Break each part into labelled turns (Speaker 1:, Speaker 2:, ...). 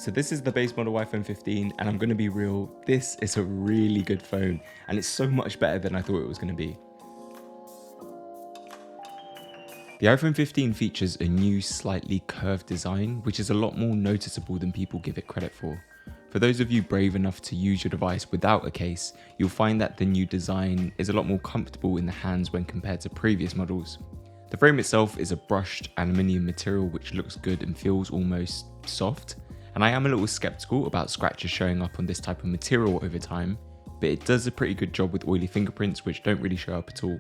Speaker 1: So this is the base model iPhone 15, and I'm gonna be real, this is a really good phone, and it's so much better than I thought it was gonna be. The iPhone 15 features a new slightly curved design, which is a lot more noticeable than people give it credit for. For those of you brave enough to use your device without a case, you'll find that the new design is a lot more comfortable in the hands when compared to previous models. The frame itself is a brushed aluminium material which looks good and feels almost soft, and I am a little skeptical about scratches showing up on this type of material over time, but it does a pretty good job with oily fingerprints which don't really show up at all.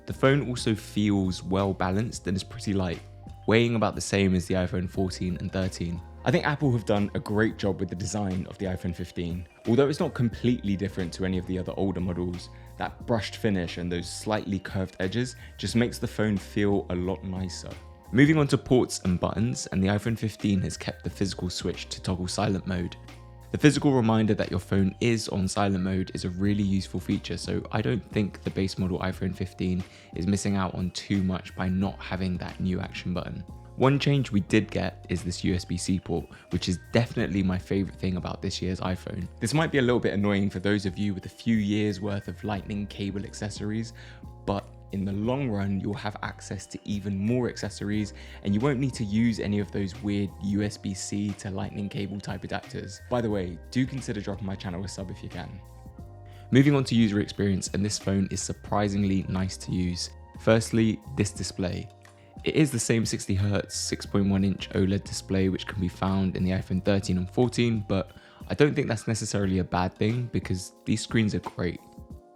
Speaker 1: The phone also feels well balanced and is pretty light, weighing about the same as the iPhone 14 and 13. I think Apple have done a great job with the design of the iPhone 15. Although it's not completely different to any of the other older models, that brushed finish and those slightly curved edges just makes the phone feel a lot nicer. Moving on to ports and buttons, and the iPhone 15 has kept the physical switch to toggle silent mode. The physical reminder that your phone is on silent mode is a really useful feature, so I don't think the base model iPhone 15 is missing out on too much by not having that new action button. One change we did get is this USB-C port, which is definitely my favorite thing about this year's iPhone. This might be a little bit annoying for those of you with a few years worth of lightning cable accessories, but in the long run, you'll have access to even more accessories and you won't need to use any of those weird USB-C to lightning cable type adapters. By the way, do consider dropping my channel a sub if you can. Moving on to user experience, and this phone is surprisingly nice to use. Firstly, this display. It is the same 60Hz 6.1-inch OLED display which can be found in the iPhone 13 and 14, but I don't think that's necessarily a bad thing because these screens are great.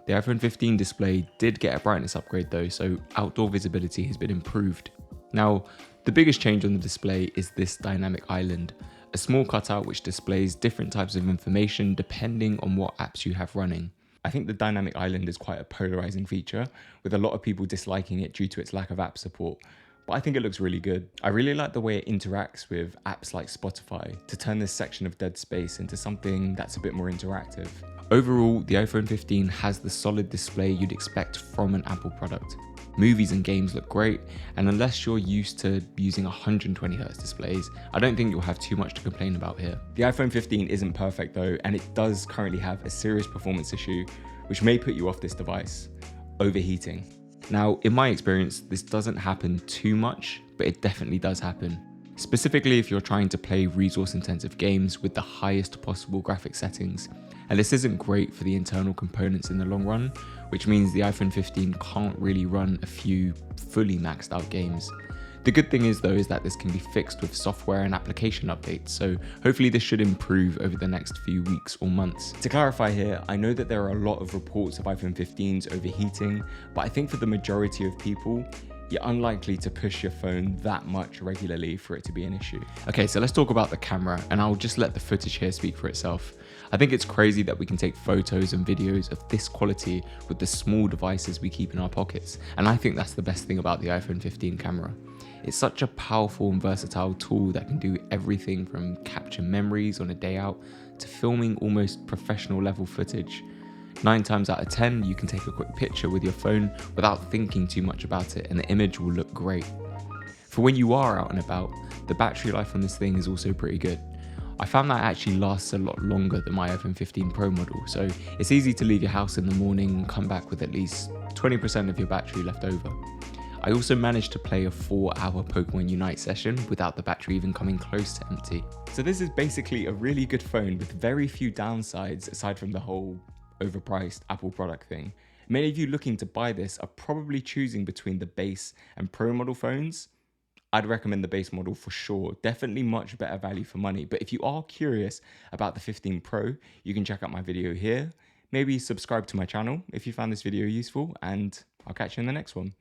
Speaker 1: The iPhone 15 display did get a brightness upgrade though, so outdoor visibility has been improved. Now, the biggest change on the display is this dynamic island, a small cutout which displays different types of information depending on what apps you have running. I think the dynamic island is quite a polarizing feature, with a lot of people disliking it due to its lack of app support, but I think it looks really good. I really like the way it interacts with apps like Spotify to turn this section of dead space into something that's a bit more interactive. Overall, the iPhone 15 has the solid display you'd expect from an Apple product. Movies and games look great, and unless you're used to using 120Hz displays, I don't think you'll have too much to complain about here. The iPhone 15 isn't perfect though, and it does currently have a serious performance issue, which may put you off this device: overheating. Now, in my experience, this doesn't happen too much, but it definitely does happen. Specifically if you're trying to play resource-intensive games with the highest possible graphics settings. And this isn't great for the internal components in the long run, which means the iPhone 15 can't really run a few fully maxed out games. The good thing is though is that this can be fixed with software and application updates, so hopefully this should improve over the next few weeks or months. To clarify here, I know that there are a lot of reports of iPhone 15s overheating, but I think for the majority of people, you're unlikely to push your phone that much regularly for it to be an issue. Okay, so let's talk about the camera, and I'll just let the footage here speak for itself. I think it's crazy that we can take photos and videos of this quality with the small devices we keep in our pockets, and I think that's the best thing about the iPhone 15 camera. It's such a powerful and versatile tool that can do everything from capture memories on a day out to filming almost professional level footage. 9 times out of 10, you can take a quick picture with your phone without thinking too much about it and the image will look great. For when you are out and about, the battery life on this thing is also pretty good. I found that it actually lasts a lot longer than my iPhone 15 Pro model, so it's easy to leave your house in the morning and come back with at least 20% of your battery left over. I also managed to play a 4-hour Pokemon Unite session without the battery even coming close to empty. So this is basically a really good phone with very few downsides aside from the whole overpriced Apple product thing. Many of you looking to buy this are probably choosing between the base and Pro model phones. I'd recommend the base model for sure, definitely much better value for money. But if you are curious about the 15 Pro, you can check out my video here. Maybe subscribe to my channel if you found this video useful, and I'll catch you in the next one.